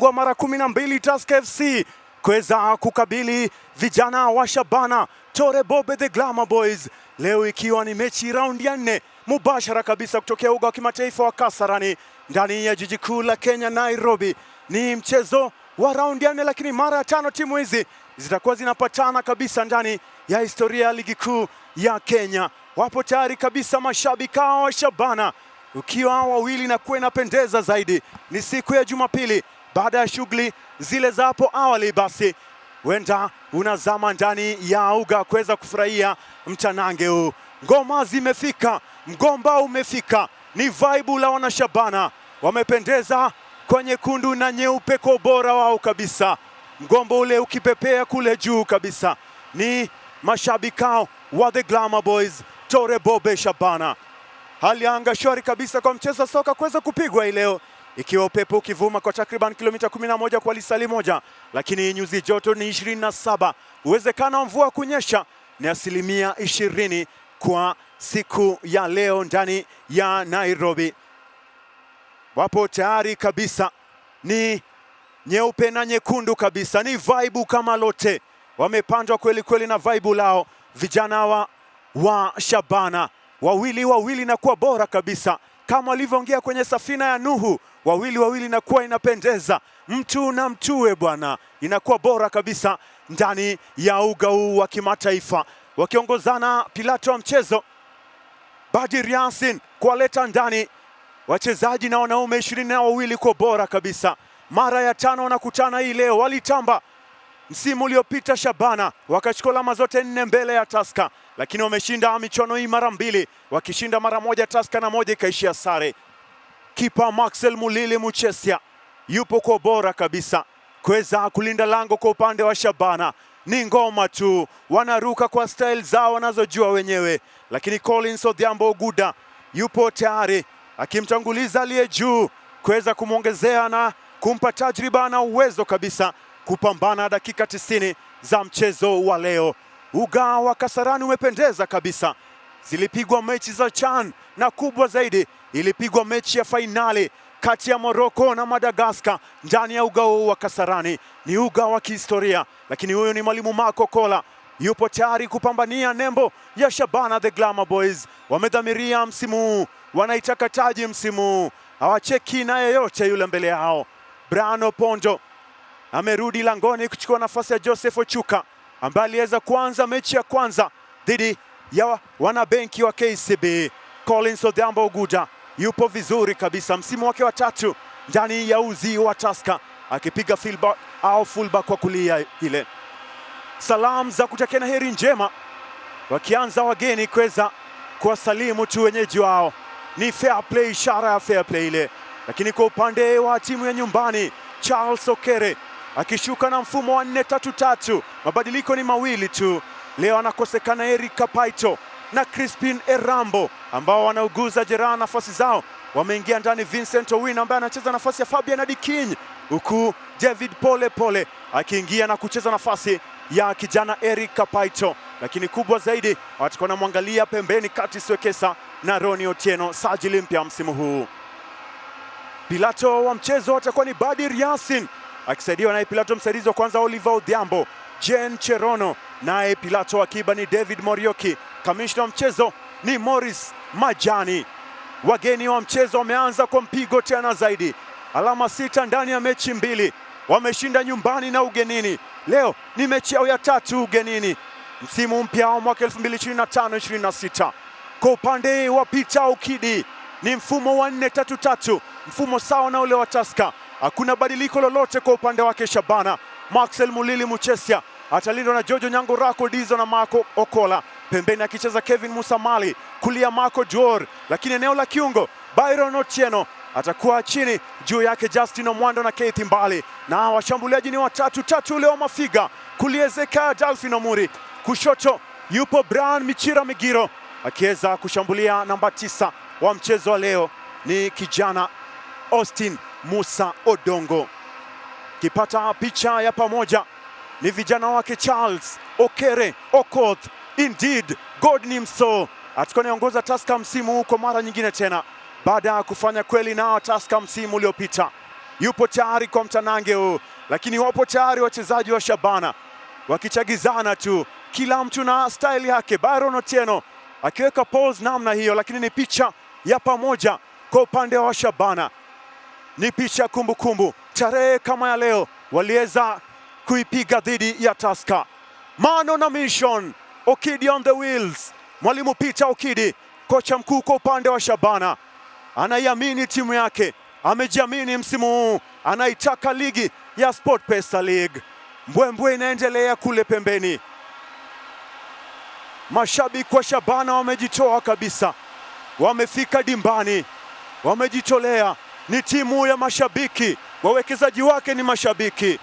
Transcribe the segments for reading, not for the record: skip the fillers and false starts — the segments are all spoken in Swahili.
mabingwa mara 12 Tusker FC kuweza kukabili vijana wa Shabana Tore Bobe the Glamour Boys, leo ikiwa ni mechi raundi ya 4 mubashara kabisa kutokea uga wa kimataifa wa Kasarani ndani ya jiji kuu la Kenya, Nairobi. Ni mchezo wa raundi ya 4, lakini mara ya 5 timu hizi zitakuwa zinapatana kabisa ndani ya historia ya ligi kuu ya Kenya. Wapo tayari kabisa mashabiki wa Shabana, ukiwa wawili na kuwa inapendeza zaidi. Ni siku ya Jumapili baada ya shughuli zile za hapo awali, basi wenda unazama ndani ya uga kuweza kufurahia mtanange huu. Ngoma zimefika, mgomba umefika, ni vibe la wana Shabana, wamependeza kwa nyekundu na nyeupe kwa ubora wao kabisa. Mgomba ule ukipepea kule juu kabisa, ni mashabiki wa The Glamour Boys Tore Bobe Shabana. Hali ya anga shwari kabisa kwa mchezo wa soka kuweza kupigwa hii leo, ikiwa upepo ukivuma kwa takriban kilomita 11 kwa lisali moja, lakini nyuzi joto ni 27. Uwezekano wa mvua kunyesha ni 20% kwa siku ya leo ndani ya Nairobi. Wapo tayari kabisa, ni nyeupe na nyekundu kabisa, ni vibe kama lote. Wamepandwa kweli kweli na vibe lao vijana wa Shabana, wawili na kuwa bora kabisa, kama walivyoongea kwenye safina ya Nuhu, wawili na kuwa inapendeza, mtu na mtue bwana, inakuwa bora kabisa ndani ya uga huu wa kimataifa. Wakiongozana Pilato wa mchezo Badir Yasin kuwaleta ndani wachezaji na wanaume 22 kwa bora kabisa. Mara ya 5 wanakutana hii leo. Walitamba msimu uliopita Shabana, wakachukua alama zote 4 mbele ya Tusker, lakini wameshinda michuano hii mara 2, wakishinda mara 1 Tusker na 1 ikaishia sare. Kipa Maxel Mulili Muchesia yupo kwa bora kabisa kuweza kulinda lango kwa upande wa Shabana. Ni ngoma tu, wanaruka kwa style zao wanazojua wenyewe, lakini Collins Odhiambo Oguda yupo tayari akimtanguliza aliye juu kuweza kumwongezea na kumpa tajriba na uwezo kabisa kupambana dakika 90 za mchezo wa leo. Uga wa Kasarani umependeza kabisa. Zilipigwa mechi za CHAN na kubwa zaidi ilipigwa mechi ya fainali kati ya Morocco na Madagascar ndani ya uga wa Kasarani. Ni uga wa kihistoria, lakini huyu ni mwalimu Marco Kola, yupo tayari kupambania nembo ya Shabana The Glamour Boys. Wamedhamiria msimu huu, wanaitaka taji msimu huu, hawacheki na yeyote yule mbele yao. Brano Pondo amerudi langoni kuchukua nafasi ya Joseph Ochuka ambaye aliweza kuanza mechi ya kwanza dhidi ya wanabenki wa KCB. Collins Odhiambo Oguda yupo vizuri kabisa, msimu wake wa 3 ndani ya uzi wa Tusker, akipiga fullback kwa kulia ile. Salamu za kutakia na heri njema, wakianza wageni kuweza kuwasalimu tu wenyeji wao. Ni fair play, ishara ya fair play ile. Lakini kwa upande wa timu ya nyumbani, Charles Okere akishuka na mfumo wa 4-3-3. Mabadiliko ni mawili tu. Leo anakosekana Eric Kapaito na Crispin Erambo ambao wanauguza jeraha nafasi zao. Wameingia ndani Vincent Owino ambaye anacheza nafasi ya Fabian Adikinyi, huku David Pole akiingia na kucheza nafasi ya kijana Eric Kapaito. Lakini kubwa zaidi watakuwa wanamwangalia pembeni Curtis Wekesa na Ronnie Otieno, sajili mpya msimu huu. Pilato wa mchezo atakuwa ni Badir Yasin akisaidiwa naye Pilato msaidizi wa kwanza Oliver Odhiambo, Jen Cherono, naye Pilato akiba ni David Morioki. Kamishna wa mchezo ni Morris Majani. Wageni wa mchezo wameanza kwa mpigo tena zaidi, alama 6 ndani ya mechi 2. Wameshinda nyumbani na ugenini. Leo ni mechi yao ya 3 ugenini, msimu mpya wa mwaka 2025-26. Kwa upande wa Peter Okidi ni mfumo wa 4-3-3, mfumo sawa na ule wa Tusker. Hakuna badiliko lolote kwa upande wake Shabana. Maxel Mulili Muchesia atalindwa na Jojo Nyango Rako Dizo na Marco Okola. Pembeni akicheza Kevin Musamali, kulia Marco Dior, lakini eneo la kiungo Byron Otieno atakuwa chini, juu yake Justin Omwando na Keith Mbali. Na washambuliaji ni 3 ule wa Mafiga, kulia Zeka Dalfin Omuri, kushoto yupo Brian Michira Migiro akiweza kushambulia. Namba 9 wa mchezo wa leo ni kijana Austin Musa Odongo. Kipata picha ya pamoja ni vijana wake Charles Okere Okoth, indeed God Nimso, atakuwa anaongoza Tusker msimu huu kwa mara nyingine tena baada ya kufanya kweli na Tusker msimu uliopita. yupo tayari kwa mtanange huu, lakini wapo tayari wachezaji wa Shabana wakichagizana tu, kila mtu na style yake. Byron Otieno akiweka pose namna hiyo, lakini ni picha ya pamoja kwa upande wa Shabana, ni picha kumbukumbu. Tarehe kama ya leo waliweza kuipiga dhidi ya Tusker. Mano na mission, Okidi on the wheels. Mwalimu Peter Okidi, kocha mkuu kwa upande wa Shabana, anaiamini timu yake, amejiamini msimu huu, anaitaka ligi ya SportPesa League. Mbwembwe inaendelea kule pembeni. Mashabiki wa Shabana wamejitoa kabisa, wamefika dimbani, wamejitolea. Ni timu ya mashabiki, wawekezaji wake ni mashabiki,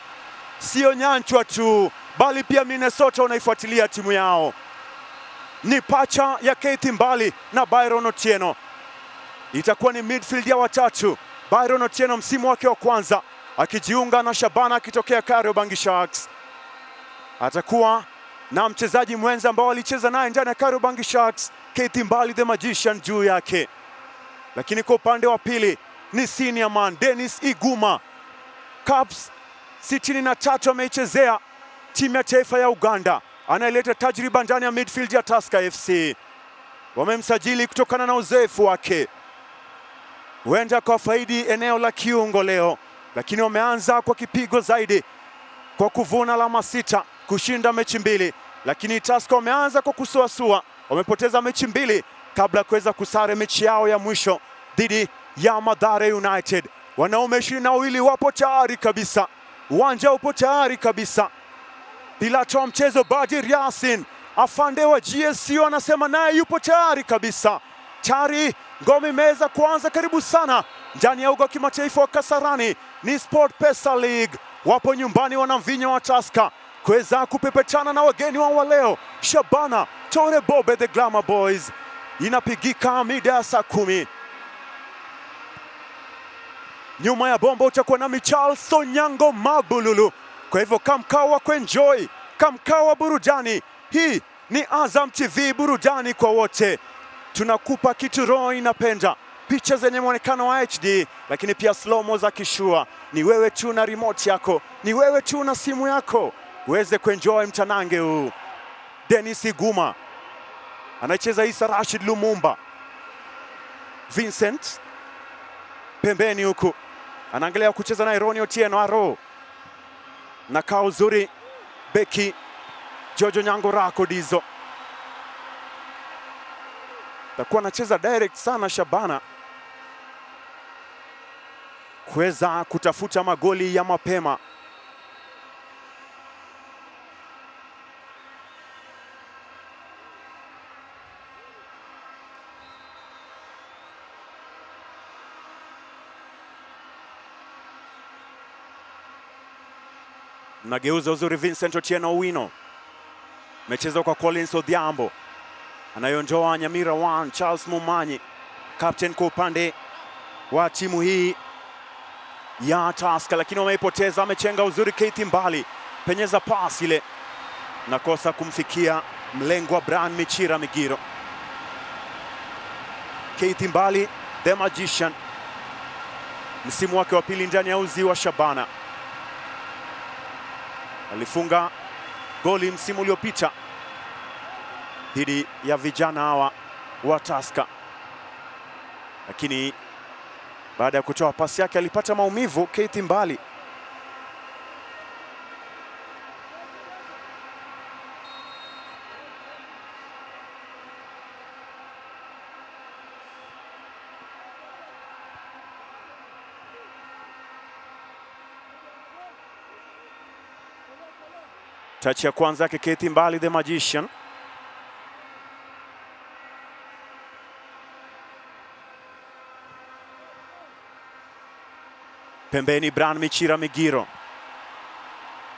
sio Nyanchwa tu, bali pia Minnesota wanaifuatilia timu yao. Ni pacha ya Keith Mbali na Byron Otieno, itakuwa ni midfield ya watatu. Byron Otieno msimu wake wa kwanza akijiunga na Shabana akitokea Kariobangi Sharks, atakuwa na mchezaji mwenza ambao alicheza naye ndani ya Kariobangi Sharks, Keith Mbali the Magician juu yake. Lakini kwa upande wa pili ni senior man Dennis Iguma, Caps 63 ameichezea timu ya taifa ya Uganda, anayeleta tajriba ndani ya midfield ya Tusker FC. Wamemsajili kutokana na uzoefu wake, huenda kwa faidi eneo la kiungo leo, lakini wameanza kwa kipigo zaidi, kwa kuvuna alama 6, kushinda mechi 2. Lakini Tusker wameanza kwa kusuasua, wamepoteza mechi 2 kabla ya kuweza kusare mechi yao ya mwisho dhidi ya Mathare United. Wanaume 22 wapo tayari kabisa, uwanja upo tayari kabisa. Pilato wa mchezo Badir Yasin, afande wa GSU, anasema naye yupo tayari kabisa. Tayari ngome imeweza kuanza, karibu sana ndani ya uga wa kimataifa wa Kasarani. Ni SportPesa League, wapo nyumbani wanamvinya wa Tusker kuweza kupepetana na wageni wao leo Shabana. Tore Bobe the Glamour Boys inapigika mida ya saa 10. Nyuma ya bomba utakuwa na Michal Sonyango Mabululu. Kwa hivyo kamkawa kuenjoy, kamkawa burudani. Hii ni Azam TV, burudani kwa wote. Tunakupa kitu roho inapenda, picha zenye mwonekano wa HD, lakini pia slow-mo za kishua. Ni wewe tu na remote yako, ni wewe tu na simu yako uweze kuenjoy mtanange huu. Dennis Iguma anacheza, Isa Rashid Lumumba, Vincent pembeni huku anaangalia kucheza na Ronnie Otieno Aro, na kaa uzuri beki Jojo Nyango Rako Dizo. Takuwa anacheza direct sana Shabana kuweza kutafuta magoli ya mapema. Nageuza uzuri Vincent Otieno Owino, mecheza kwa Collins Odhiambo, anayonjoa Nyamira One Charles Mumanyi, captain kwa upande wa timu hii ya Tusker, lakini wameipoteza. Amechenga uzuri Keith Mbali, penyeza pasi ile, nakosa kumfikia mlengwa Brian Michira Migiro. Keith Mbali the Magician, msimu wake wa pili ndani ya uzi wa Shabana, alifunga goli msimu uliopita dhidi ya vijana hawa wa Tusker, lakini baada ya kutoa pasi yake alipata maumivu Keith Mbali. Touch ya kwanza yake Keith Mbali the Magician. Pembeni Brian Michira Migiro,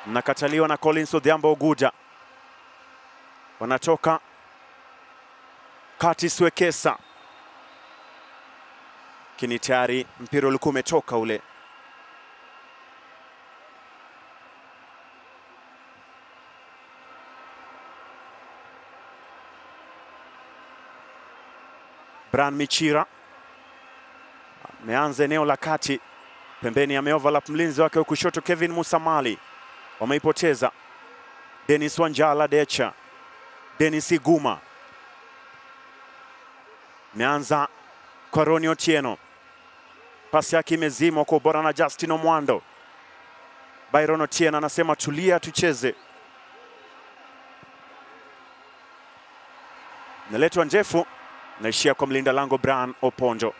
nakataliwa na Collins Odhiambo Oguta. Wanatoka Kati Swekesa, kini tayari mpira ulikuwa umetoka ule. Brian Michira ameanza eneo la kati Pembeni ameoverlap mlinzi wake wa kushoto Kevin Musamali. Wameipoteza. Dennis Wanjala Decha. Dennis Iguma. Meanza kwa Ronnie Otieno. Pasi yake imezimwa kwa ubora na Justin Omwando. Byron Otieno anasema tulia tucheze. Naletwa ndefu, naishia kwa mlinda lango Brian Oponjo.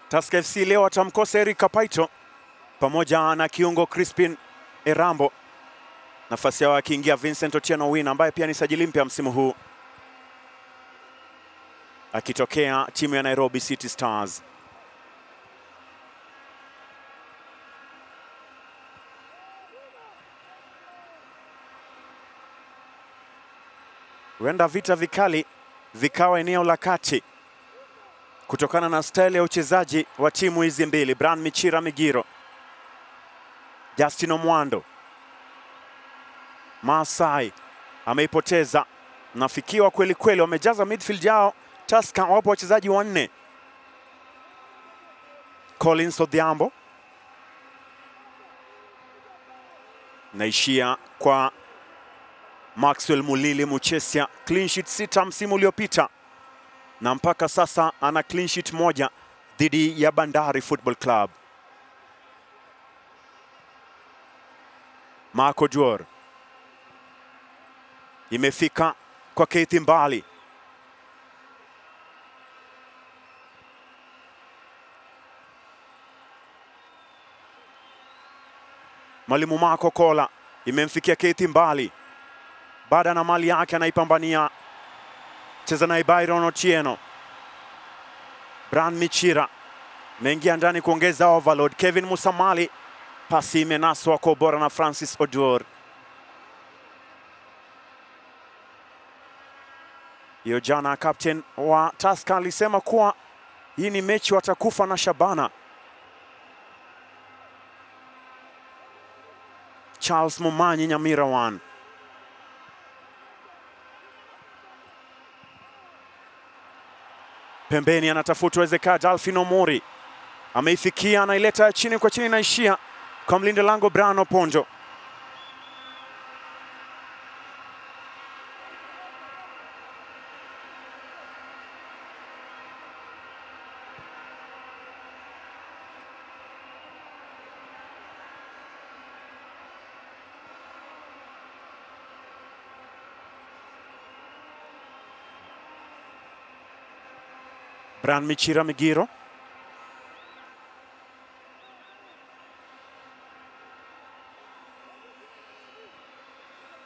Tusker FC leo atamkosa Eric Kapaito pamoja na kiungo Crispin Erambo. Nafasi yao akiingia Vincent Otieno Wina ambaye pia ni sajili mpya msimu huu, akitokea timu ya Nairobi City Stars. Huenda vita vikali vikawa eneo la kati kutokana na style ya uchezaji wa timu hizi mbili. Brian Michira Migiro, Justin Omwando. Masai ameipoteza, nafikiwa kweli kweli, wamejaza midfield yao. Tusker wapo wachezaji wanne. Collins Odhiambo, naishia kwa Maxwell Mulili Muchesia. Clean sheet 6 msimu uliopita na mpaka sasa ana clean sheet 1 dhidi ya Bandari Football Club. Marco Dior, imefika kwa Keith Mbali. Mwalimu Marco Kola, imemfikia Keith Mbali. Baada na mali yake anaipambania. Cheza na Byron Otieno. Brian Michira mengia ndani kuongeza overload. Kevin Musamali, pasi imenaswa kwa ubora na Francis Oduor. Hiyo jana captain wa Tusker alisema kuwa hii ni mechi watakufa na Shabana. Charles Mumanyi Nyamirawan. Pembeni anatafuta wezeka Dalphin Omori. Ameifikia, anaileta chini kwa chini, naishia kwa mlinda lango Brian Oponjo. Brian Michira Migiro.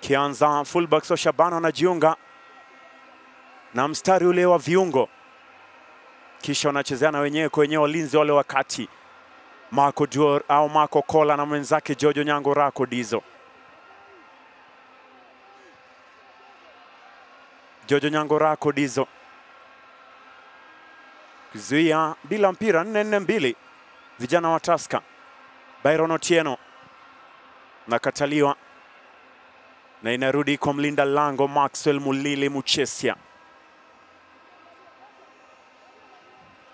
Kianza fullback so Shabana anajiunga na mstari ule wa viungo, kisha wanachezeana wenyewe kwa wenyewe walinzi wale wakati. Marco Dior au Marco Kola na mwenzake Jojo Nyango Rako Dizo. Jojo Nyango Rako Dizo kuzuia bila mpira. 4-4-2 vijana wa Tusker. Byron Otieno nakataliwa na inarudi kwa mlinda lango Maxwell Mulili Muchesia.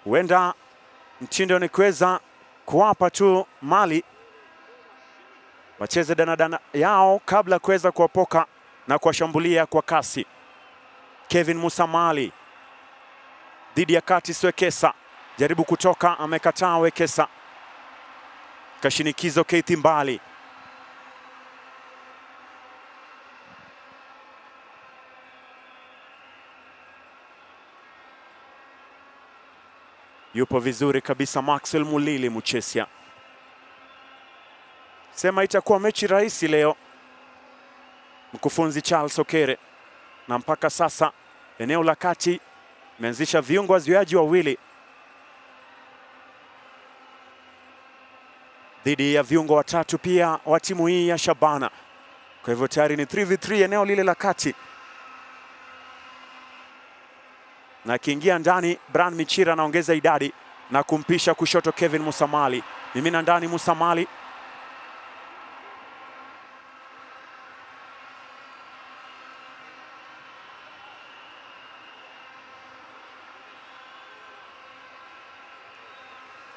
Huenda mtindo ni kuweza kuwapa tu mali wacheze danadana yao kabla kuweza kuwapoka na kuwashambulia kwa kasi. Kevin Musamali dhidi ya Curtis Wekesa, jaribu kutoka, amekataa Wekesa. Kashinikizo Keith Mbali. Yupo vizuri kabisa Maxwell Mulili Muchesia. Sema itakuwa mechi rahisi leo, mkufunzi Charles Okere, na mpaka sasa eneo la kati meanzisha viungo wazuiaji wawili dhidi ya viungo watatu pia wa timu hii ya Shabana. Kwa hivyo tayari ni 3v3 eneo lile la kati, na akiingia ndani Brian Michira anaongeza idadi na kumpisha kushoto Kevin Musamali. Mimina ndani Musamali.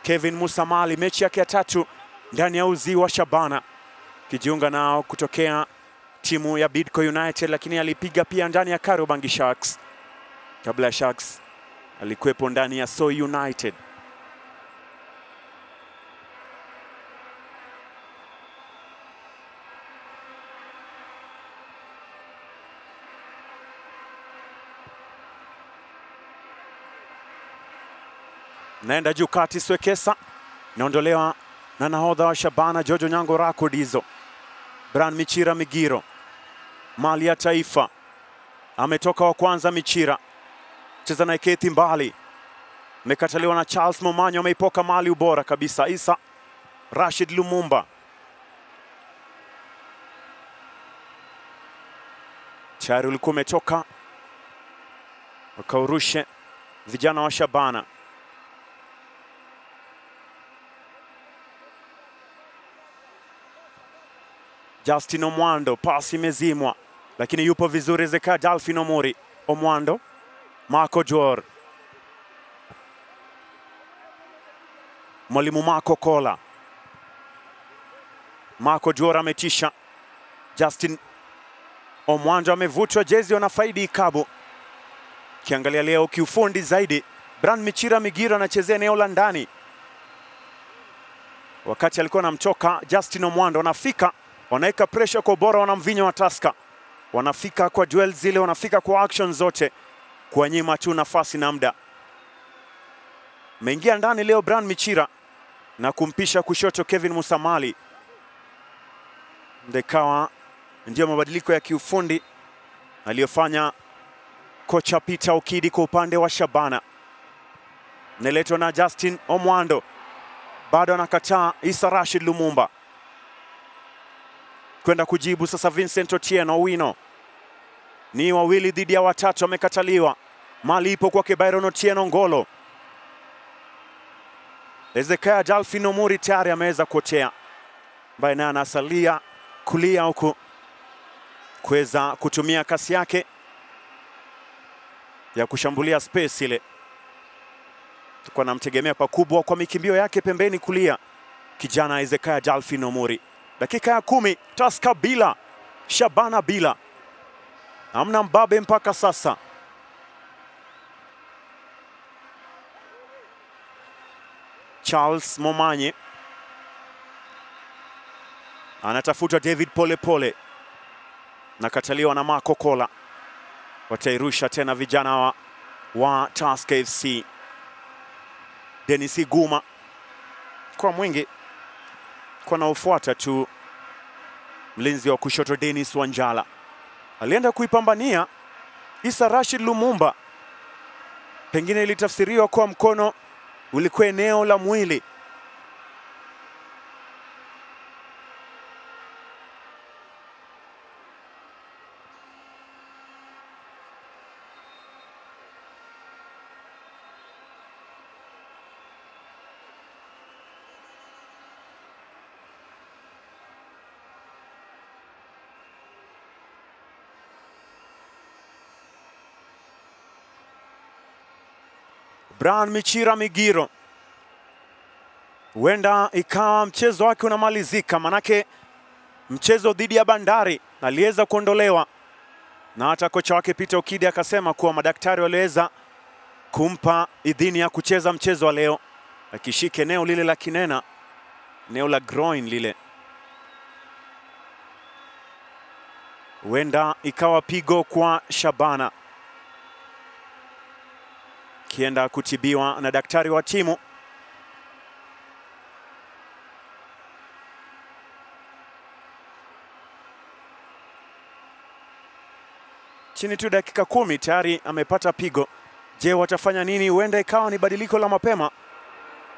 Kevin Musamali, mechi yake ya 3 ndani ya uzi wa Shabana, kijiunga nao kutokea timu ya Bidco United, lakini alipiga pia ndani ya Kariobangi Sharks. Kabla ya Sharks alikuwepo ndani ya Soy United. Naenda juu kati Swekesa, naondolewa na nahodha wa Shabana Jojo Nyango Rakodizo. Brian Michira Migiro, mali ya taifa, ametoka wa kwanza. Michira cheza na Kethi Mbali, amekataliwa na Charles Momanyo, ameipoka mali ubora kabisa. Isa Rashid Lumumba, tayari ulikuwa umetoka, wakaurushe vijana wa Shabana. Justin Omwando, pasi imezimwa, lakini yupo vizuri Zeka Dalfin Omuri. Omwando, Marco Jor, mwalimu Marco Kola. Marco Jor ametisha. Justin Omwando amevutwa jezi, wanafaidi Ikabu. Kiangalia leo kiufundi zaidi, Brian Michira Migiro anachezea eneo la ndani, wakati alikuwa anamtoka Justin Omwando. Wanafika, wanaweka pressure kwa bora, wanamvinya wa Tusker, wanafika kwa duel zile, wanafika kwa action zote, kwa nyima tu nafasi na muda. Meingia ndani leo Brian Michira na kumpisha kushoto Kevin Musamali. Ndekawa ndio mabadiliko ya kiufundi aliyofanya kocha Peter Okidi kwa upande wa Shabana. Neletwa na Justin Omwando, bado anakataa. Isa Rashid Lumumba kwenda kujibu sasa. Vincent Otieno Owino, ni wawili dhidi ya watatu, amekataliwa. Mali ipo kwake Byron Otieno Ngolo. Ezekiel Dalfin Omuri tayari ameweza kuotea, ambaye naye anasalia kulia huku kuweza kutumia kasi yake ya kushambulia space ile. Tulikuwa namtegemea pakubwa kwa mikimbio yake pembeni kulia, kijana Ezekiel Dalfin Omuri. Dakika ya 10, Tusker bila, Shabana bila. Hamna mbabe mpaka sasa. Charles Momanye anatafuta David Polepole, nakataliwa na Marco Kola. Watairusha tena vijana wa Tusker FC. Dennis Iguma kwa mwingi, kwa naufuata tu mlinzi wa kushoto Dennis Wanjala. Alienda kuipambania Isa Rashid Lumumba, pengine ilitafsiriwa kwa mkono ulikuwa eneo la mwili. Brian Michira Migiro, huenda ikawa mchezo wake unamalizika, manake mchezo dhidi ya Bandari aliweza kuondolewa, na hata kocha wake Peter Okidi akasema kuwa madaktari waliweza kumpa idhini ya kucheza mchezo wa leo, akishika eneo lile la kinena, eneo la groin lile. Huenda ikawa pigo kwa Shabana, kienda kutibiwa na daktari wa timu. Chini tu dakika 10 tayari amepata pigo. Je, watafanya nini? Huenda ikawa ni badiliko la mapema.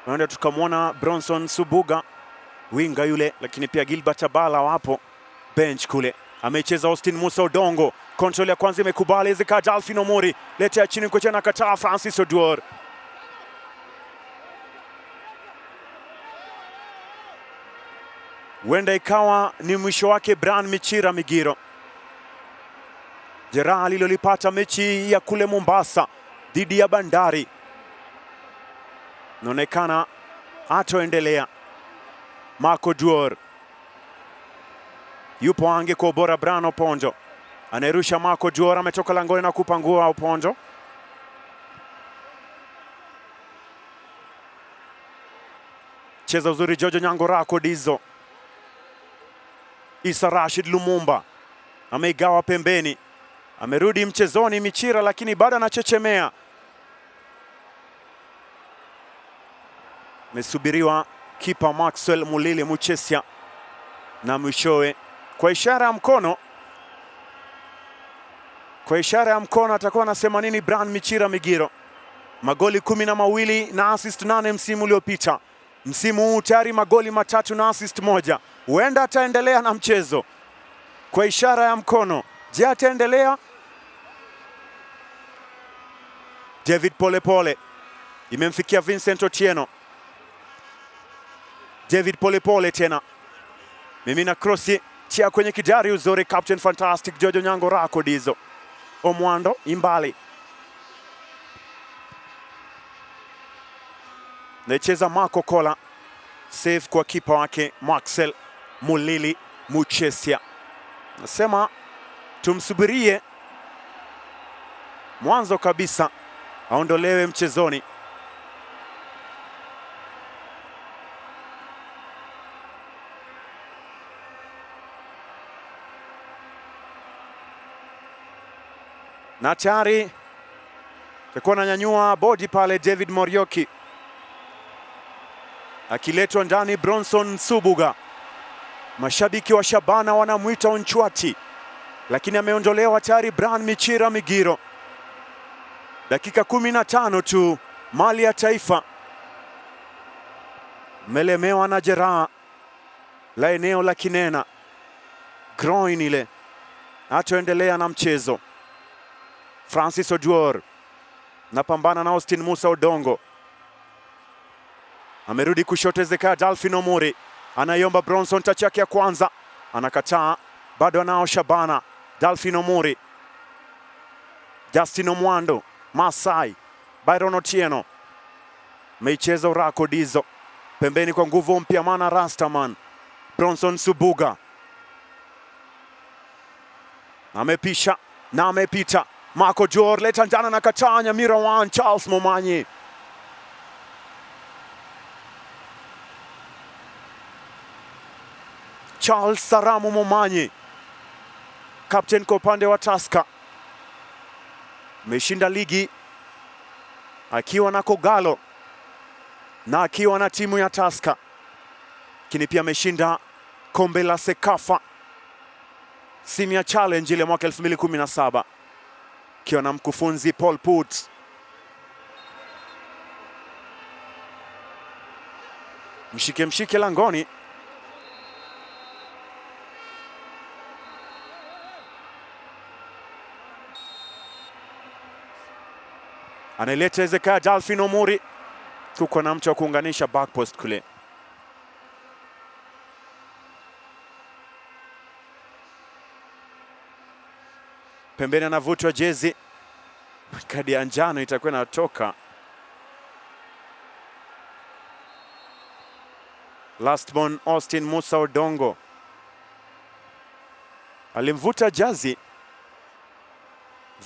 Huenda tukamwona Bronson Subuga, winga yule, lakini pia Gilbert Abala wapo bench kule. Amecheza Austin Musa Odongo, control ya kwanza imekubali. Ezekiel Dalfin Omuri, letea chini kwa tena, kataa Francis Oduor. Huenda ikawa ni mwisho wake Brian Michira Migiro. Jeraha alilolipata mechi ya kule Mombasa dhidi ya Bandari, inaonekana atoendelea. Marco Duor yupo ange kwa ubora. Brian Oponjo anairusha. Marco Duor ametoka langoni na kupangua Oponjo. Cheza uzuri Jojo Nyangorako Dizo. Isa Rashid Lumumba ameigawa pembeni, amerudi mchezoni Michira, lakini bado anachechemea. Mesubiriwa kipa Maxwell Mulili Muchesia, na mwishowe kwa ishara ya mkono atakuwa anasema nini Brian Michira Migiro. Magoli 12 na assist 8 msimu uliopita. Msimu huu tayari magoli 3 na assist 1. Huenda ataendelea na mchezo kwa ishara ya mkono. Je, ataendelea? David Polepole imemfikia Vincent Otieno. David Polepole tena mimina crossi chia kwenye kidari uzuri. Captain Fantastic Jojo Nyangorako Dizo. Omwando Imbali naicheza Marco Kola. Save kwa kipa wake Maxwell Mulili Muchesia. Nasema tumsubirie mwanzo kabisa aondolewe mchezoni. Na tayari takuwa ananyanyua bodi pale David Morioki, akiletwa ndani Bronson Subuga. Mashabiki wa Shabana wanamuita Onchwati, lakini ameondolewa tayari Brian Michira Migiro. Dakika 15 tu, mali ya taifa melemewa na jeraha la eneo la kinena groin ile, atoendelea na mchezo. Francis Oduor napambana na Austin Musa Odongo, amerudi kushoto. Ezekiel Dalphin Omuri anaiomba Bronson touch yake ya kwanza, anakataa, bado anao Shabana. Dalphin Omuri, Justin Omwando, Masai, Byron Otieno, meicheza Orako Dizo pembeni kwa nguvu mpya Mana Rastaman. Bronson Subuga amepisha na amepita. Marco Duor leta njana na katanya Mirawan Charles Momanyi. Charles Saramu Momanyi, captain kwa upande wa Tusker, ameshinda ligi akiwa na Kogalo na akiwa na timu ya Tusker, lakini pia ameshinda kombe la Sekafa Senior Challenge ile mwaka 2017 akiwa na mkufunzi Paul Put. Mshike langoni. Anaileta Ezekiel Dalphin Omuri, tuko na mtu wa kuunganisha back post kule. Pembeni anavutwa jezi, kadi ya njano itakuwa inatoka. Lastborn Austin Musa Odongo alimvuta jazi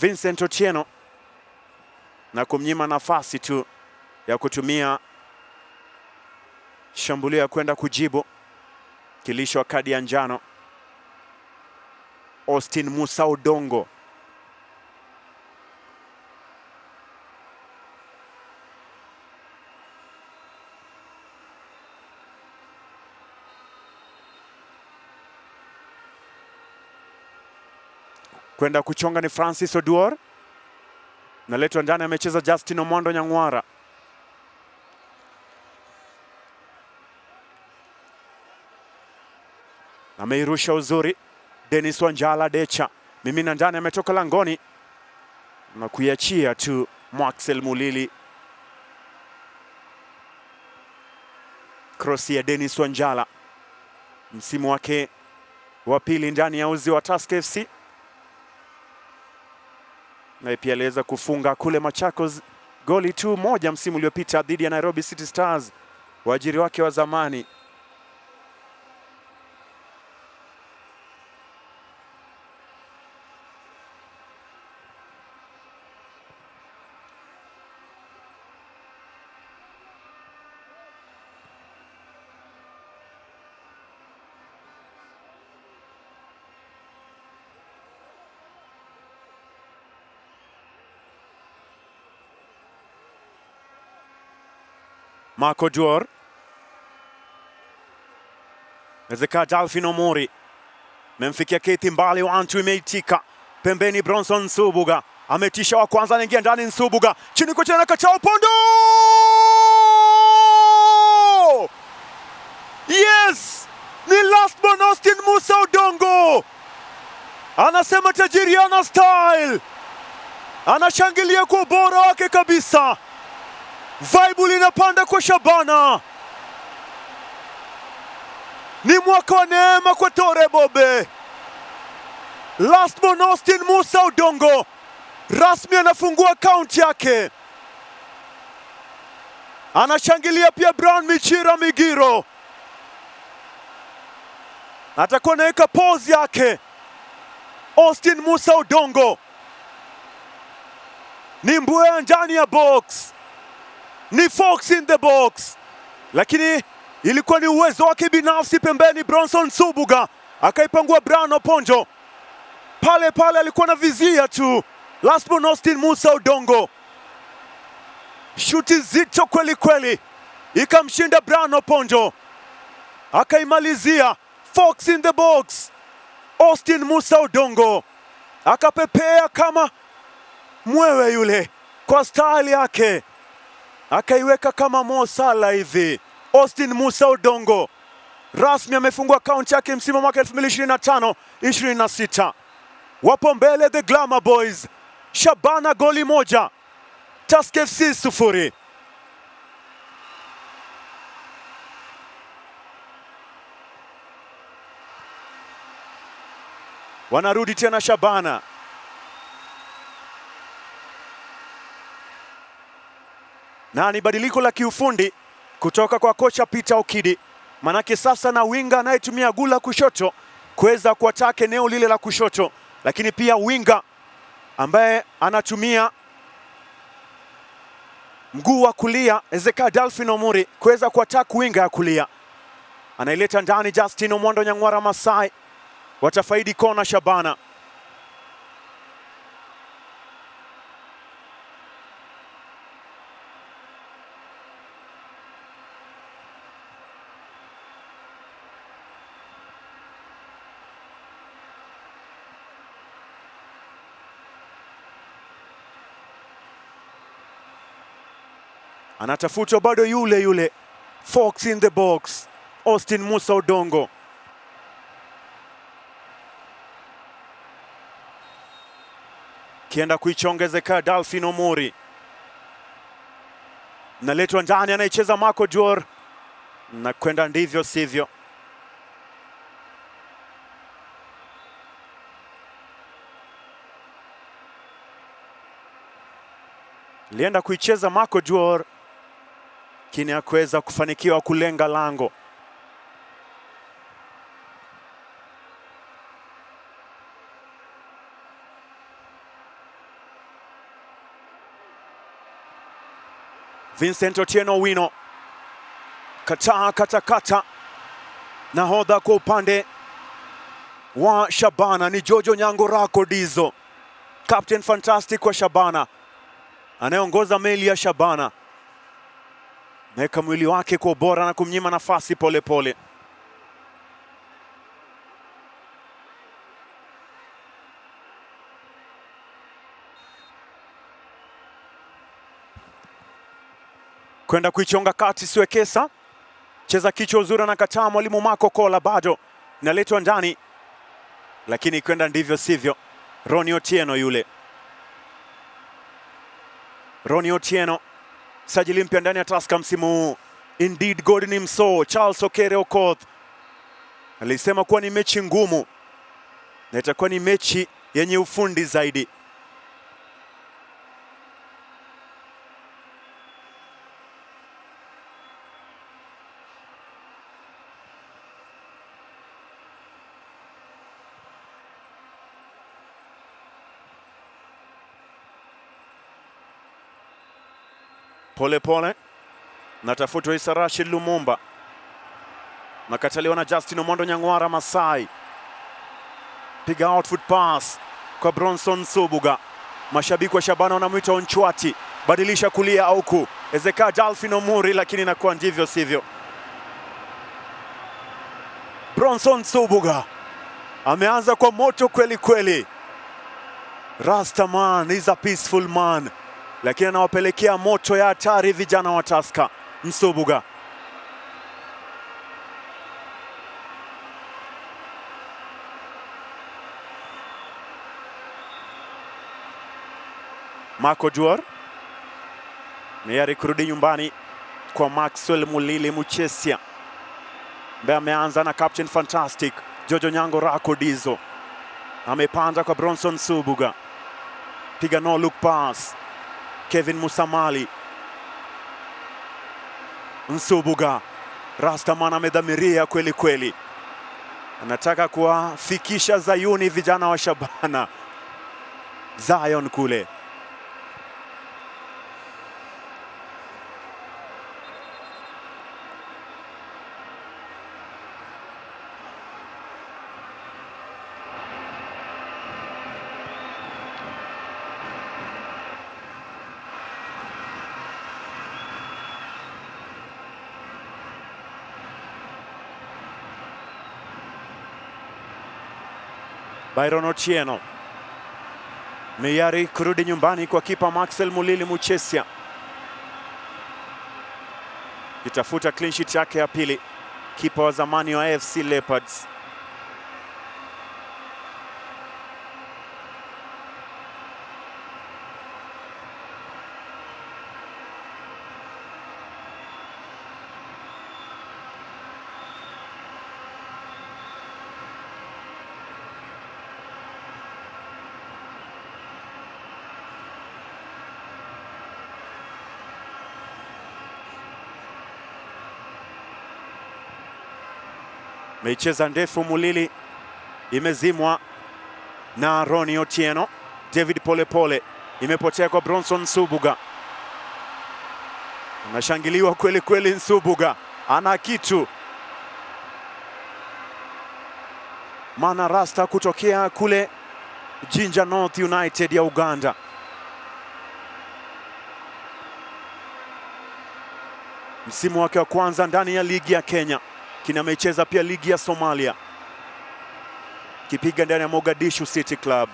Vincent Otieno na kumnyima nafasi tu ya kutumia shambulio ya kwenda kujibu kilisho kadi ya njano. Austin Musa Odongo kwenda kuchonga ni Francis Oduor, naletwa ndani, amecheza Justin Omwando Nyang'wara. Ameirusha uzuri Dennis Wanjala Decha, mimina ndani, ametoka langoni na kuiachia tu Maxwell Mulili. Cross ya Dennis Wanjala, msimu wake wa pili ndani ya uzi wa Tusker FC, na pia aliweza kufunga kule Machakos goli tu moja msimu uliopita dhidi ya Nairobi City Stars waajiri wake wa zamani. Marco Dior, Ezekiel Delphin Omori, memfikia Keith Mbale wa Antu, imeitika pembeni. Bronson Nsubuga ametisha wa kwanza, anaingia ndani. Nsubuga chini kwa tena, kacha upondo. Yes, ni last man Austin Musa Odongo, anasema tajiri ana style, anashangilia kwa ubora wake kabisa. Vibe linapanda kwa Shabana. Ni mwaka wa neema kwa Tore Bobe. Last man Austin Musa Odongo rasmi anafungua akaunti yake. Anashangilia pia Brown Michira Migiro, atakuwa anaweka pose yake. Austin Musa Odongo ni mbwea ndani ya box, ni fox in the box, lakini ilikuwa ni uwezo wake binafsi pembeni. Bronson Nsubuga akaipangua Brian Oponjo pale pale, alikuwa na vizia tu. Last man Austin Musa Odongo, shuti zito kweli kweli, ikamshinda Brian Oponjo, akaimalizia. Fox in the box, Austin Musa Odongo akapepea kama mwewe yule kwa style yake, akaiweka kama Mo Salah hivi. Austin Musa Odongo rasmi amefungua akaunti yake msimu mwaka 2025-26. Wapo mbele the Glamour Boys, Shabana goli moja, Tusker FC 0. Wanarudi tena Shabana. Na ni badiliko la kiufundi kutoka kwa kocha Peter Okidi, manake sasa na winga anayetumia gula kushoto kuweza kuataka eneo lile la kushoto, lakini pia winga ambaye anatumia mguu wa kulia Ezekiel Delphin Omori kuweza kuataka winga ya kulia. Anaileta ndani Justin Omondo Nyang'wara Masai, watafaidi kona Shabana. Anatafutwa bado yule yule fox in the box, Austin Musa Odongo. Kienda kuichongezeka Delphin Omori, naletwa ndani, anaicheza Marco Dior na kwenda ndivyo sivyo. Lienda kuicheza Marco Dior, kini hakuweza kufanikiwa kulenga lango. Vincent Otieno Wino kata. Nahodha kwa upande wa Shabana ni Jojo Nyang'orako Dizo, Captain Fantastic wa Shabana, anayeongoza meli ya Shabana. Meka mwili wake kwa ubora na kumnyima nafasi pole pole. Kwenda kuichonga kati Siwekesa, cheza kichwa uzuri na kataa mwalimu Marco Kola, bado inaletwa ndani, lakini kwenda ndivyo sivyo. Ronnie Otieno yule, Ronnie Otieno sajili mpya ndani ya Tusker msimu huu. Indeed God ni mso. Charles Okere Okoth alisema kuwa ni mechi ngumu na itakuwa ni mechi yenye ufundi zaidi. Polepole natafutwa Isa Rashid Lumumba, nakataliwa na Justin Omondo Nyang'wara Masai. Piga outfoot pass kwa Bronson Nsubuga. Mashabiki wa Shabana wanamwita Onchwati, badilisha kulia auku Ezeka Jalfin Omuri, lakini inakuwa ndivyo sivyo. Bronson Nsubuga ameanza kwa moto kweli kweli. Rastaman is a peaceful man, lakini anawapelekea moto ya hatari vijana wa Tusker. Nsubuga Marco Duor Meyari kurudi nyumbani kwa Maxwell Mulili Muchesia, ambaye ameanza na Captain Fantastic Jojo Nyango Rakodizo. Amepanda kwa Bronson Nsubuga, piga no look pass Kevin Musamali. Nsubuga, Rastaman amedhamiria kweli kweli, anataka kuwafikisha Zayuni vijana wa Shabana. Zion kule Byron Otieno. Meyari kurudi nyumbani kwa kipa Maxwell Mulili Muchesia, kitafuta clean sheet yake ya pili, kipa wa zamani wa AFC Leopards. Meicheza ndefu Mulili, imezimwa na Ronnie Otieno. David Polepole, imepotea kwa Bronson Nsubuga. Anashangiliwa kweli kweli. Nsubuga ana kitu. Mana Rasta kutokea kule Jinja North United ya Uganda. Msimu wake wa kwanza ndani ya ligi ya Kenya, kina amecheza pia ligi ya Somalia, kipiga ndani ya Mogadishu City Club.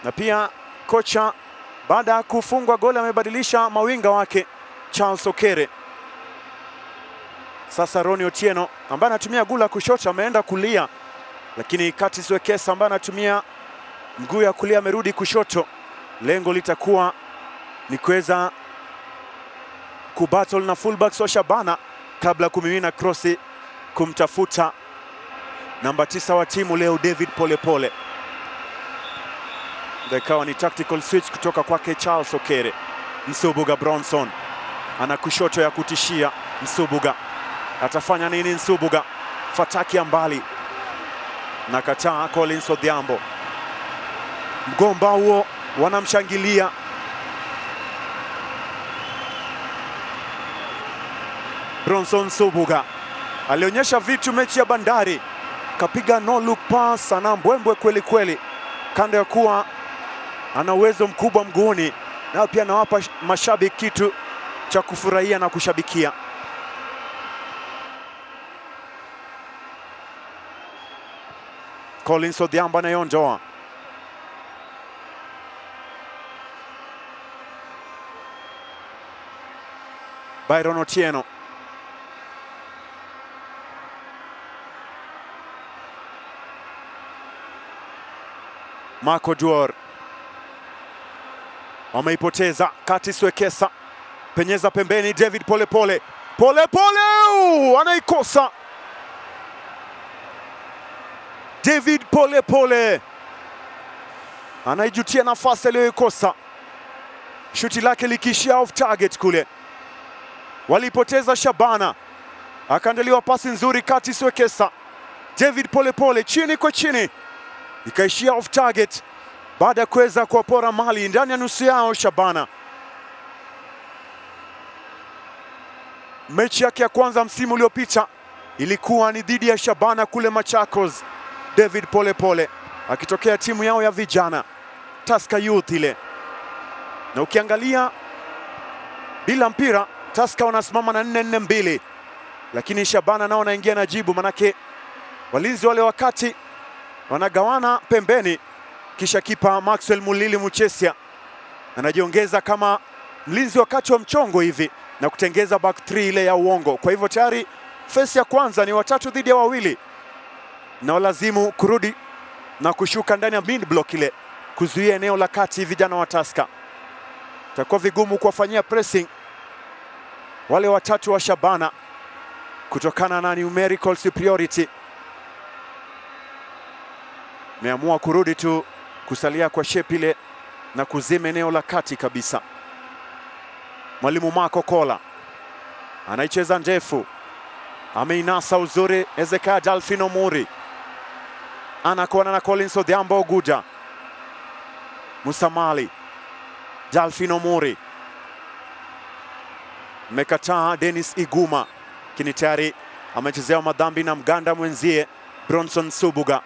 Na pia kocha baada ya kufungwa goli amebadilisha mawinga wake Charles Okere. Sasa Ronnie Otieno ambaye anatumia gula kushoto ameenda kulia, lakini Curtis Wekesa ambaye anatumia mguu ya kulia amerudi kushoto. Lengo litakuwa ni kuweza kubattle na fullbacks wa Shabana kabla kumimina crossi kumtafuta namba 9 wa timu leo David Polepole. Ikawa ni tactical switch kutoka kwake Charles Okere. Nsubuga Bronson ana kushoto ya kutishia. Nsubuga atafanya nini? Nsubuga fataki ya mbali na kataa Collins Odhiambo. Mgomba huo wanamshangilia. Bronson Nsubuga alionyesha vitu mechi ya Bandari, kapiga no look pass, ana mbwembwe kweli kweli, kando ya kuwa ana uwezo mkubwa mguuni, na pia anawapa mashabiki kitu cha kufurahia na kushabikia. Collins Odhiambo anayeondoa. Byron Otieno. Marco Duor wameipoteza. Curtis Wekesa penyeza pembeni. David Polepole, Polepole anaikosa. David Polepole anaijutia nafasi aliyoikosa, shuti lake likishia off target kule. Walipoteza Shabana, akaandaliwa pasi nzuri Curtis Wekesa. David Polepole chini kwa chini, ikaishia off target. baada ya kuweza kuwapora mali ndani ya nusu yao Shabana. Mechi yake ya kwanza msimu uliopita ilikuwa ni dhidi ya Shabana kule Machakos. David Polepole akitokea timu yao ya vijana Tusker Youth ile, na ukiangalia bila mpira Tusker wanasimama na 4-4-2, lakini Shabana nao wanaingia na jibu, manake walinzi wale wakati wanagawana pembeni, kisha kipa Maxwell Mulili Muchesia anajiongeza kama mlinzi wakati wa mchongo hivi na kutengeza back 3 ile ya uongo. Kwa hivyo tayari fesi ya kwanza ni 3 dhidi ya 2 na walazimu kurudi na kushuka ndani ya mid block ile kuzuia eneo la kati vijana wa Tusker. Itakuwa vigumu kuwafanyia pressing wale 3 wa Shabana kutokana na numerical superiority. Meamua kurudi tu kusalia kwa shape ile na kuzima eneo la kati kabisa. Mwalimu Marco Kola anaicheza ndefu, ameinasa uzuri Ezekiel Dalfino Muri, anakuana na Collins Odhiambo Oguda. Musamali, Dalfino Muri, mekataa Dennis Iguma, lakini tayari amechezewa madhambi na mganda mwenzie Bronson Subuga.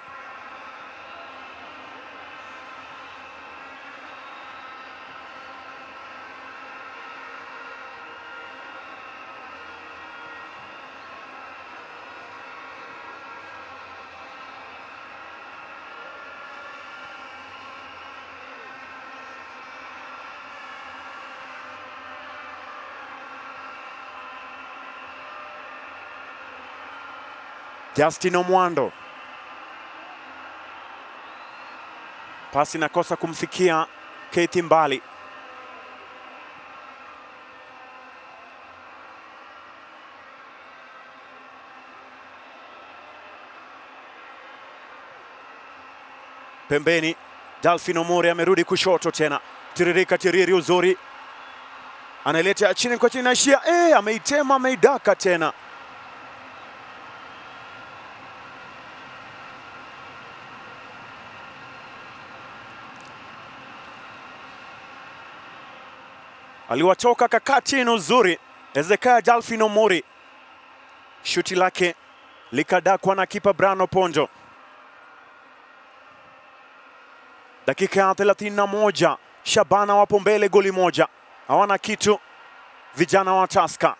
Justin Omwando, pasi nakosa kumfikia Keith Mbali. Pembeni Dalfino Muri amerudi kushoto tena, tiririka tiriri uzuri, analeta chini kwa chini, naishia ameitema, ameidaka tena. Aliwatoka kakati uzuri Ezekiel Dalfino Muri, shuti lake likadakwa na kipa Brano Ponjo. Dakika ya 31, Shabana wapo mbele goli moja, hawana kitu vijana wa Tusker.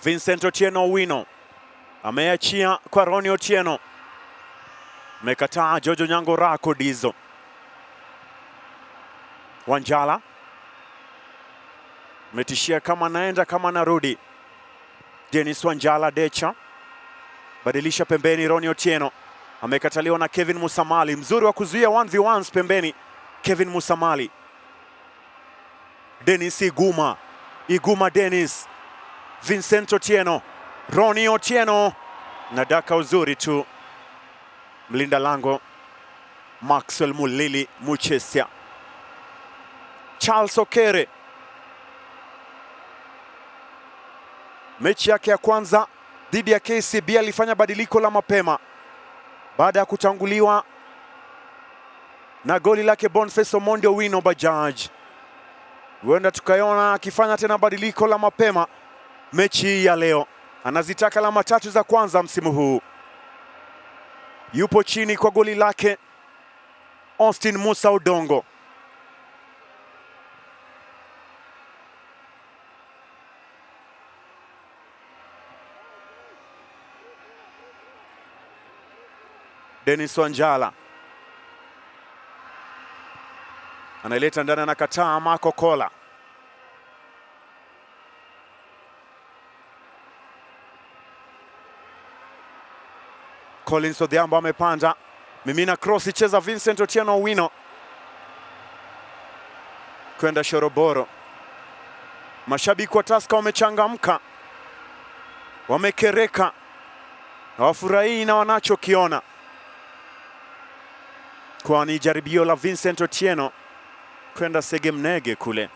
Vincent Otieno Owino ameachia kwa Ronnie Otieno, mekataa Jojo Nyango Rako Dizo. Wanjala metishia kama naenda kama narudi. Dennis Wanjala Decha badilisha pembeni, Ronnie Otieno amekataliwa na Kevin Musamali, mzuri wa kuzuia 1v1 pembeni. Kevin Musamali, Dennis Iguma Dennis, Vincent Otieno, Ronnie Otieno na daka uzuri tu mlinda lango Maxwell Mulili Muchesia. Charles Okere, mechi yake ya kwanza dhidi ya KCB alifanya badiliko la mapema baada ya kutanguliwa na goli lake Boniface Omondi Owino Bajaj. Huenda tukaiona akifanya tena badiliko la mapema mechi hii ya leo. Anazitaka alama 3 za kwanza msimu huu. Yupo chini kwa goli lake Austin Musa Odongo. Dennis Wanjala anaileta ndani, anakataa Marco Kola. Collins Odhiambo amepanda, mimina cross, cheza Vincent Otieno Owino kwenda Shoroboro. Mashabiki wa Tusker wamechangamka, wamekereka, hawafurahii na wanachokiona, kwani jaribio la Vincent Otieno kwenda Segemnege kule.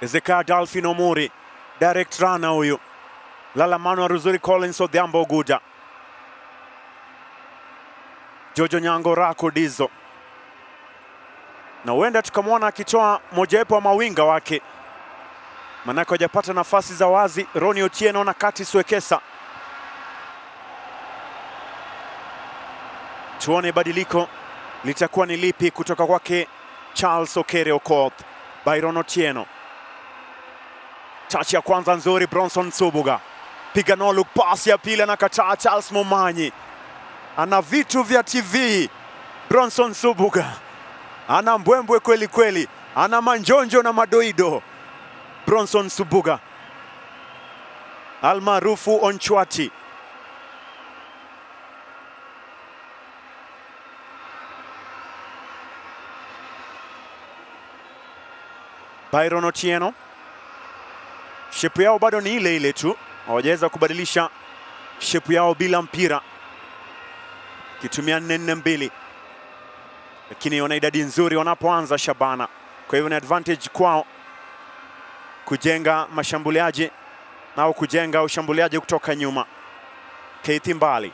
Ezekiel Dolphin Omuri, direct runner huyu. Lala Manuel Ruzuri, Collins Odhiambo Oguta, Jojo Nyango Rako Dizo, na huenda tukamwona akitoa mojawapo wa mawinga wake, manake hajapata nafasi za wazi. Ronnie Otieno na Curtis Wekesa. Tuone badiliko litakuwa ni lipi kutoka kwake Charles Okere Okoth. Byron Otieno, touch ya kwanza nzuri, Bronson Subuga, piga no look pass ya pili, anakataa Charles Momanyi. Ana vitu vya TV Bronson Subuga, ana mbwembwe kweli kweli, ana manjonjo na madoido. Bronson Subuga almaarufu Onchwati. Byron Otieno, shepu yao bado ni ile ile tu, hawajaweza kubadilisha shepu yao bila mpira, kitumia 4-4-2, lakini wana idadi nzuri wanapoanza Shabana. Kwa hivyo ni advantage kwao kujenga mashambuliaji au kujenga ushambuliaji kutoka nyuma. Keith Mbali,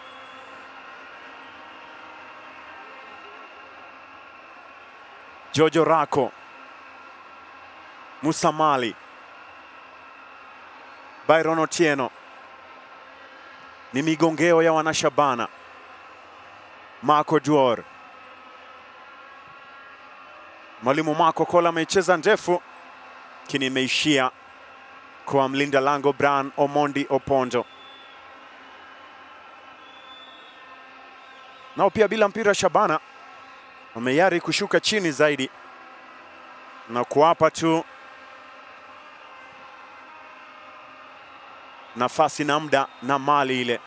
Jojo Rako, Musa Mali, Byron Otieno. Ni migongeo ya wanashabana. Marco Duor, mwalimu Marco Kola amecheza ndefu, lakini imeishia kwa mlinda lango Brian Omondi Opondo. Nao pia bila mpira Shabana wameyari kushuka chini zaidi na kuwapa tu nafasi na muda na mali ile.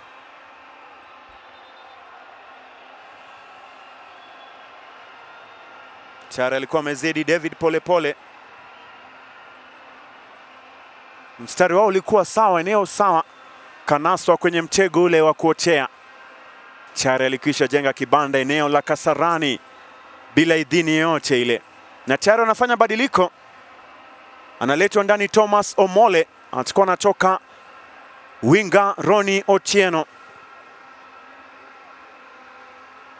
Tayari alikuwa amezidi David Polepole. Mstari wao ulikuwa sawa, eneo sawa, kanaswa kwenye mtego ule wa kuotea. Tayari alikwisha jenga kibanda eneo la Kasarani bila idhini yote ile, na tayari anafanya badiliko. Analetwa ndani Thomas Omole, atakuwa anatoka winga Ronnie Otieno.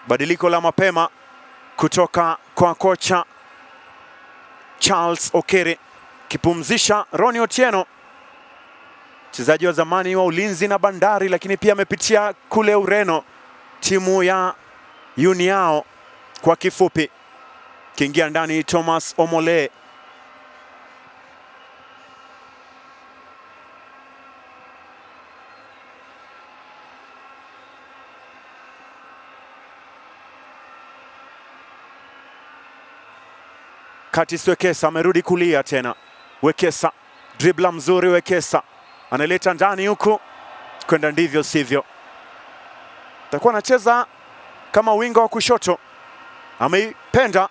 Badiliko la mapema kutoka kwa kocha Charles Okere, kipumzisha Ronnie Otieno, mchezaji wa zamani wa Ulinzi na Bandari, lakini pia amepitia kule Ureno, timu ya Uniao kwa kifupi. Kiingia ndani Thomas Omole. Curtis Wekesa amerudi kulia tena. Wekesa, dribla mzuri Wekesa, analeta ndani huku, kwenda ndivyo sivyo. Atakuwa anacheza kama winga wa kushoto. Ameipenda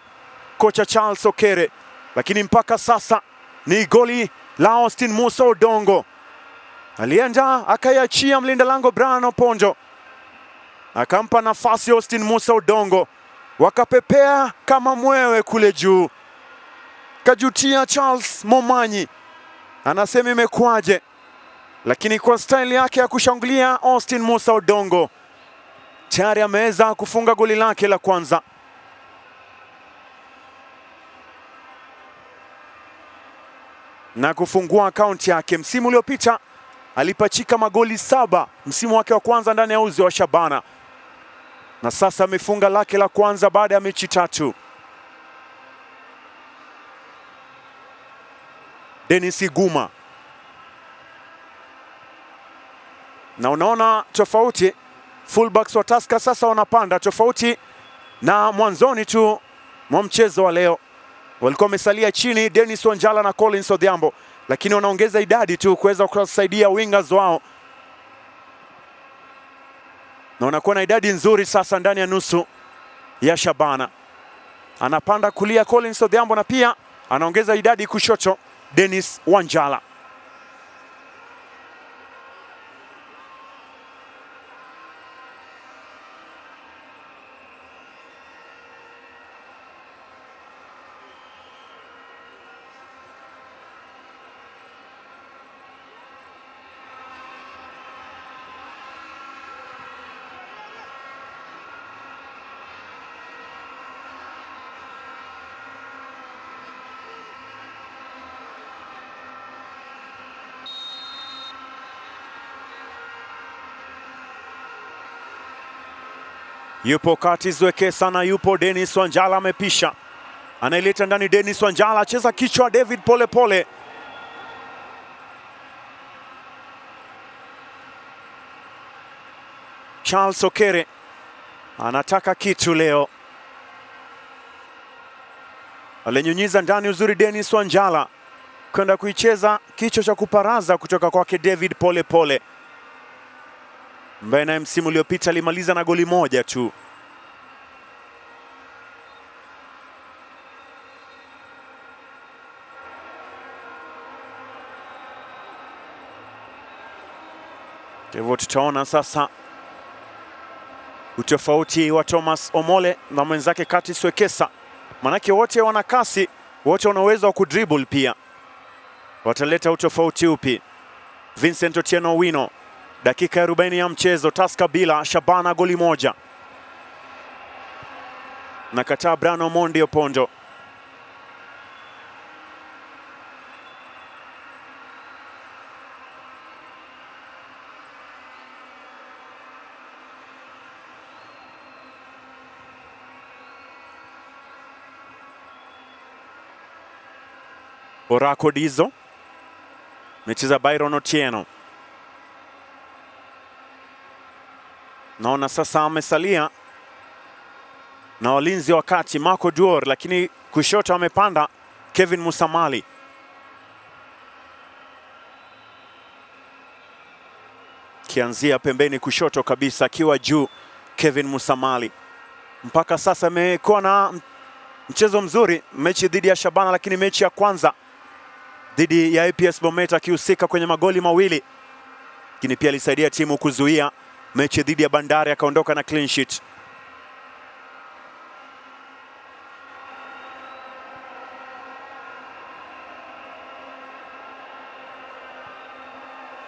kocha Charles Okere, lakini mpaka sasa ni goli la Austin Musa Odongo. Alienda akaiachia mlinda lango Brian Opondo, akampa nafasi Austin Musa Odongo, wakapepea kama mwewe kule juu. Kajutia Charles Momanyi, anasema imekuaje, lakini kwa style yake ya kushangilia Austin Musa Odongo tayari ameweza kufunga goli lake la kwanza. Na kufungua akaunti yake. Msimu uliopita alipachika magoli 7 msimu wake wa kwanza ndani ya uzi wa Shabana, na sasa amefunga lake la kwanza baada ya mechi 3. Dennis Iguma, na unaona tofauti, fullbacks wa Tusker sasa wanapanda tofauti Na mwanzoni tu mwa mchezo wa leo walikuwa wamesalia chini Dennis Wanjala na Collins Odhiambo, lakini wanaongeza idadi tu kuweza kusaidia wingers wao, na wanakuwa na idadi nzuri sasa ndani ya nusu ya Shabana. Anapanda kulia Collins Odhiambo na pia anaongeza idadi kushoto Dennis Wanjala. Yupo Curtis Wekesa na yupo Dennis Wanjala amepisha. Anaileta ndani Dennis Wanjala, acheza kichwa David Polepole. Charles Okere anataka kitu leo. Alinyunyiza ndani uzuri Dennis Wanjala kwenda kuicheza kichwa cha kuparaza kutoka kwake David Polepole, ambaye naye msimu uliopita alimaliza na goli moja tu. Hivyo tutaona sasa utofauti wa Thomas Omole na mwenzake Curtis Wekesa, manake wote wana kasi, wote wana uwezo wa kudribble pia. Wataleta utofauti upi? Vincent Otieno Owino, dakika ya 40 ya mchezo, Tusker bila Shabana goli moja. Nakataa Brano Mondi Opondo. Orako Dizo mecheza Byron Otieno. Naona sasa amesalia na walinzi wa kati Marco Duor, lakini kushoto amepanda Kevin Musamali. Kianzia pembeni kushoto kabisa akiwa juu Kevin Musamali. Mpaka sasa amekuwa na mchezo mzuri mechi dhidi ya Shabana, lakini mechi ya kwanza dhidi ya APS Bomet akihusika kwenye magoli mawili, lakini pia alisaidia timu kuzuia mechi dhidi ya Bandari akaondoka na clean sheet.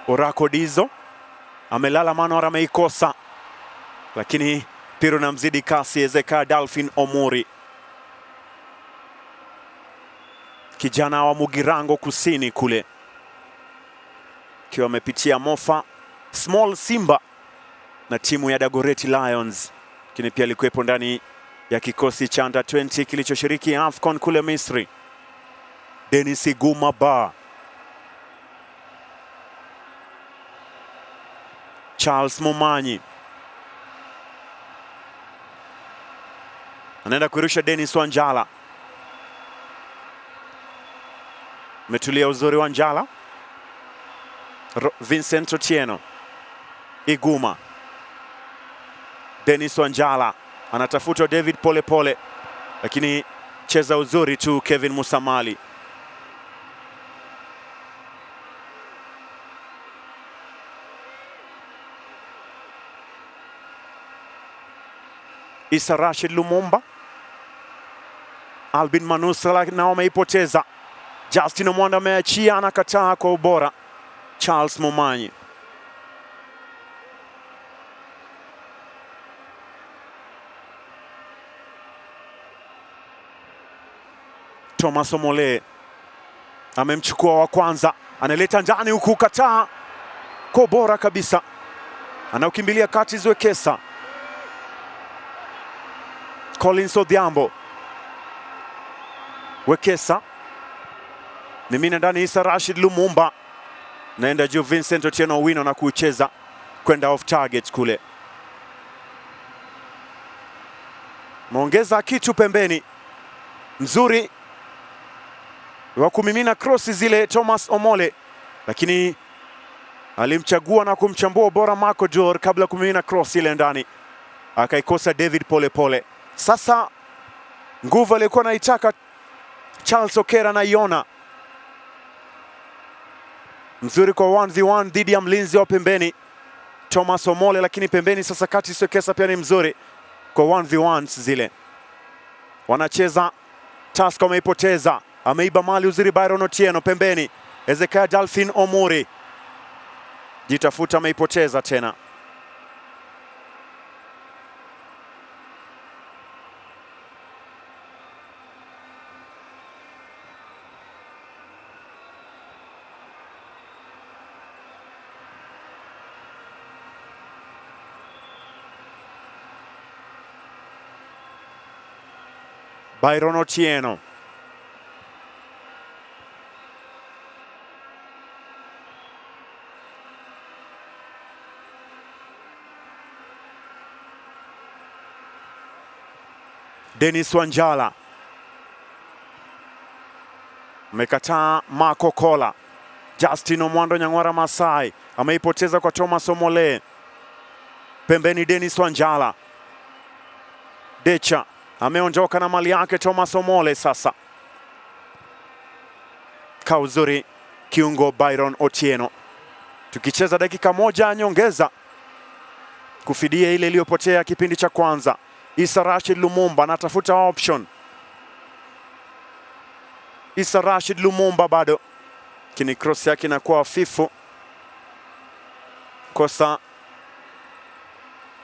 Orako Dizo amelala, Manor ameikosa, lakini Piro na mzidi kasi Ezeka Dolphin Omuri, kijana wa Mugirango Kusini kule, akiwa amepitia Mofa Small Simba na timu ya Dagoretti Lions, lakini pia alikuwepo ndani ya kikosi cha Under 20 kilichoshiriki AFCON kule Misri. Dennis Iguma Ba, Charles Momanyi anaenda kurusha Dennis Wanjala, metulia uzuri Wanjala. Vincent Otieno, Iguma, Dennis Wanjala anatafutwa David Polepole, lakini cheza uzuri tu Kevin Musamali. Isa Rashid Lumumba, Albin Manusala nao ameipoteza. Justin Omwanda ameachia, anakataa kwa ubora Charles Momanyi. Thomas Omole amemchukua wa kwanza, analeta ndani huku, kataa kwa ubora kabisa, anaukimbilia Curtis Wekesa. Collins Odhiambo, Wekesa mimina ndani, Isa Rashid Lumumba naenda juu, Vincent Otieno Owino na kucheza kwenda off target kule. Muongeza kitu pembeni. Mzuri wa kumimina crossi zile Thomas Omole, lakini alimchagua na kumchambua bora Marco Jor kabla kumimina cross ile ndani, akaikosa David Polepole. Sasa nguvu alikuwa anaitaka Charles Okera na Iona. Mzuri kwa 1v1 dhidi ya mlinzi wa pembeni Thomas Omole, lakini pembeni sasa kati Sokesa pia ni mzuri kwa 1v1 zile. Wanacheza Tusker, wameipoteza, ameiba mali uzuri Byron Otieno pembeni. Ezekiel Dolphin Omuri jitafuta, ameipoteza tena. Byron Otieno Dennis Wanjala amekataa. Marco Kola. Justin Omwando Nyang'wara Masai ameipoteza kwa Thomas Omole pembeni. Dennis Wanjala, Decha ameondoka na mali yake. Thomas Omole sasa kauzuri kiungo Byron Otieno, tukicheza dakika moja nyongeza kufidia ile iliyopotea kipindi cha kwanza. Issa Rashid Lumumba anatafuta option. Issa Rashid Lumumba bado, lakini cross yake inakuwa hafifu, kosa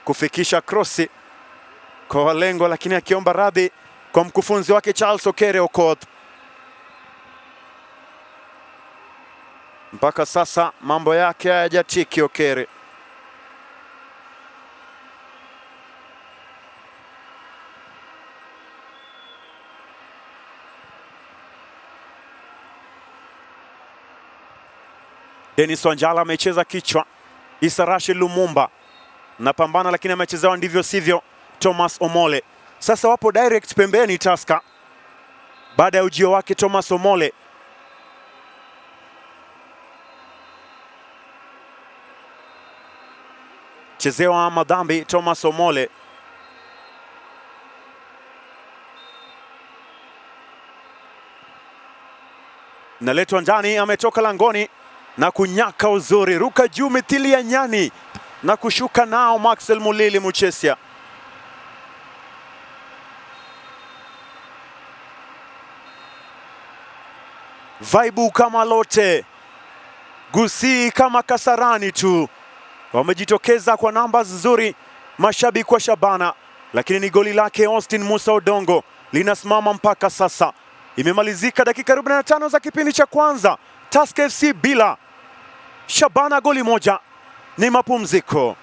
kufikisha crossi kwa lengo, lakini akiomba radhi kwa mkufunzi wake Charles Okere Okoth. Mpaka sasa mambo yake hayajatiki Okere. Dennis Wanjala amecheza kichwa. Issa Rashid Lumumba napambana, lakini amechezewa ndivyo sivyo Thomas Omole. Sasa wapo direct pembeni Tusker baada ya ujio wake Thomas Omole. Chezewa madhambi Thomas Omole. Naletwa ndani, ametoka langoni na kunyaka uzuri, ruka juu mithili ya nyani na kushuka nao Maxwell Mulili Muchesia. Vaibu kama lote, Gusii kama Kasarani tu wamejitokeza kwa namba nzuri mashabiki wa Shabana, lakini ni goli lake Austin Musa Odongo linasimama mpaka sasa. Imemalizika dakika 45 za kipindi cha kwanza, Tusker FC bila, Shabana goli moja. Ni mapumziko.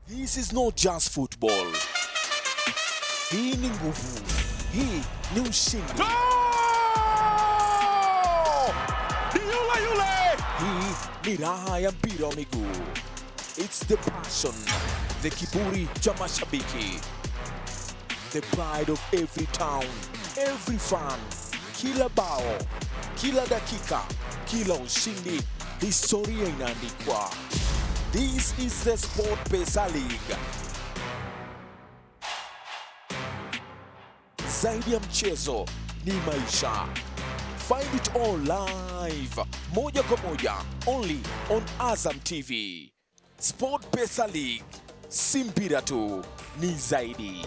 This is not just football. Hii ni nguvu. Hii ni ushindi. Yule. Hii ni raha ya mpira wa miguu. It's the passion, the kiburi cha mashabiki. The pride of every town, every fan. Kila bao, kila dakika, kila ushindi, historia inaandikwa. This is the SportPesa League. Zaidi ya mchezo ni maisha. Find it all live, moja kwa moja, only on Azam TV. SportPesa League, si mpira tu, ni zaidi.